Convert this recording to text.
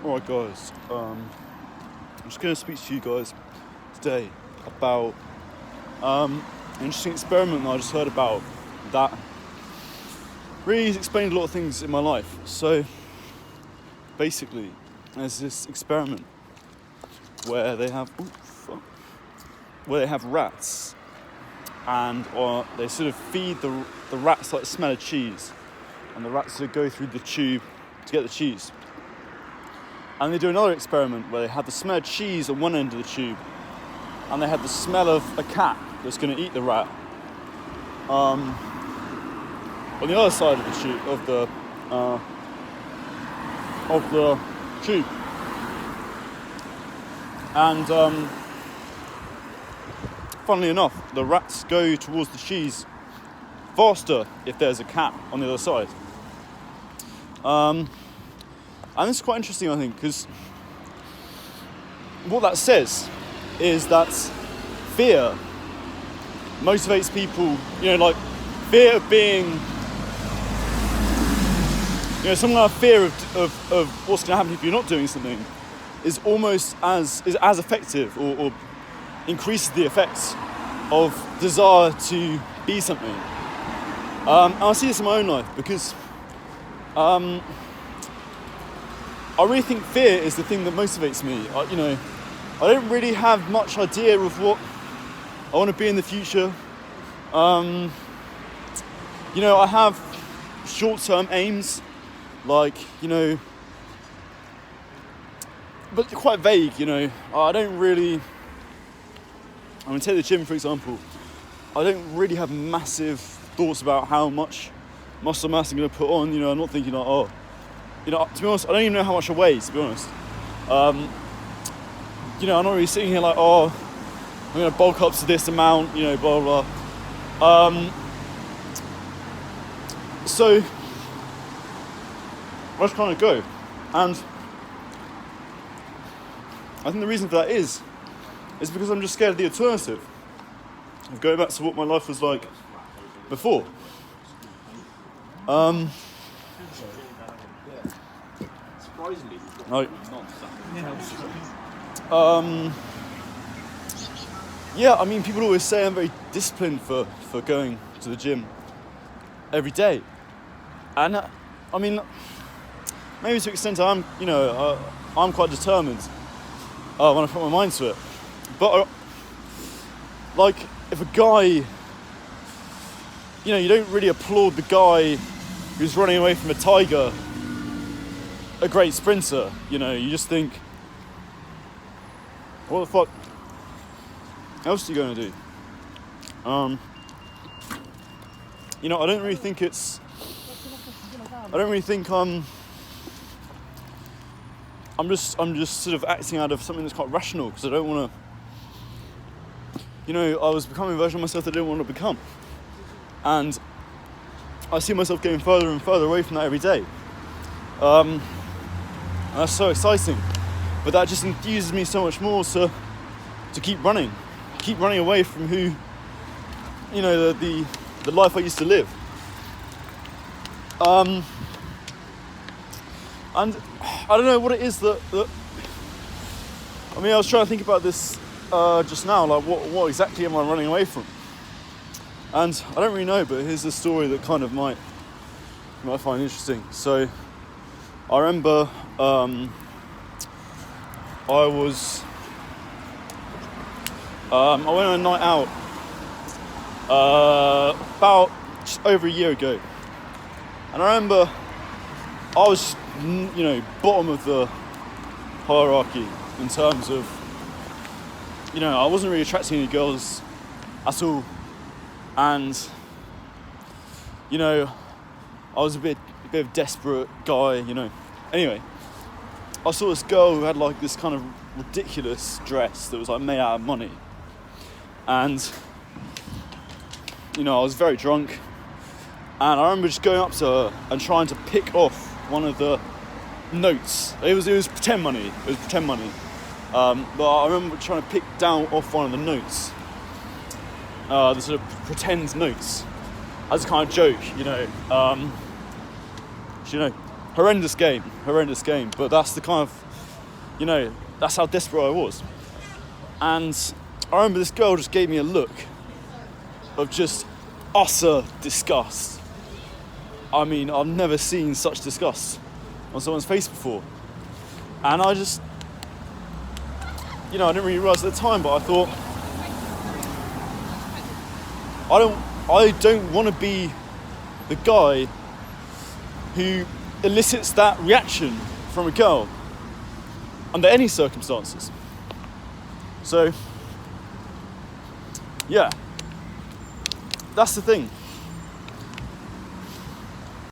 Alright guys, I'm just going to speak to you guys today about an interesting experiment that I just heard about that really explained a lot of things in my life. So basically, there's this experiment where they have rats, and they sort of feed the rats like the smell of cheese, and the rats sort of go through the tube to get the cheese. And they do another experiment where they have the smell of cheese on one end of the tube, and they have the smell of a cat that's going to eat the rat on the other side of the tube tube. And funnily enough, the rats go towards the cheese faster if there's a cat on the other side. And this is quite interesting, I think, because what that says is that fear motivates people, like fear of being, some kind of fear of what's going to happen if you're not doing something is almost as effective or increases the effects of desire to be something. And I see this in my own life because I really think fear is the thing that motivates me. I don't really have much idea of what I want to be in the future. I have short-term aims, but they're quite vague. I don't really. Take the gym for example. I don't really have massive thoughts about how much muscle mass I'm going to put on. I'm not thinking to be honest, I don't even know how much I weigh, to be honest. I'm not really sitting here like, I'm going to bulk up to this amount, blah, blah, blah. So, I just kind of go. And I think the reason for that is because I'm just scared of the alternative. Of going back to what my life was like before. People always say I'm very disciplined for going to the gym every day, and maybe to an extent I'm quite determined when I put my mind to it. But if a guy, you don't really applaud the guy who's running away from a tiger, a great sprinter, you just think, what the fuck else are you going to do? I don't really think I'm just sort of acting out of something that's quite rational, because I don't want to, I was becoming a version of myself that I didn't want to become. And I see myself getting further and further away from that every day. And that's so exciting. But that just enthuses me so much more to keep running away from who, the life I used to live. And I don't know what it is that I was trying to think about this just now, like what exactly am I running away from? And I don't really know, but here's a story that kind of you might find interesting. So I remember I went on a night out about just over a year ago, and I remember I was bottom of the hierarchy in terms of I wasn't really attracting any girls at all, and I was a bit of a desperate guy, Anyway, I saw this girl who had like this kind of ridiculous dress that was like made out of money, and I was very drunk, and I remember just going up to her and trying to pick off one of the notes. It was pretend money. But I remember trying to pick down off one of the notes, the sort of pretend notes, as a kind of joke, horrendous game, but that's the kind of You know, that's how desperate I was. And I remember this girl just gave me a look of just utter disgust. I mean, I've never seen such disgust on someone's face before. And I just, I didn't really realise at the time, but I thought, I don't want to be the guy who elicits that reaction from a girl under any circumstances. So, yeah, that's the thing.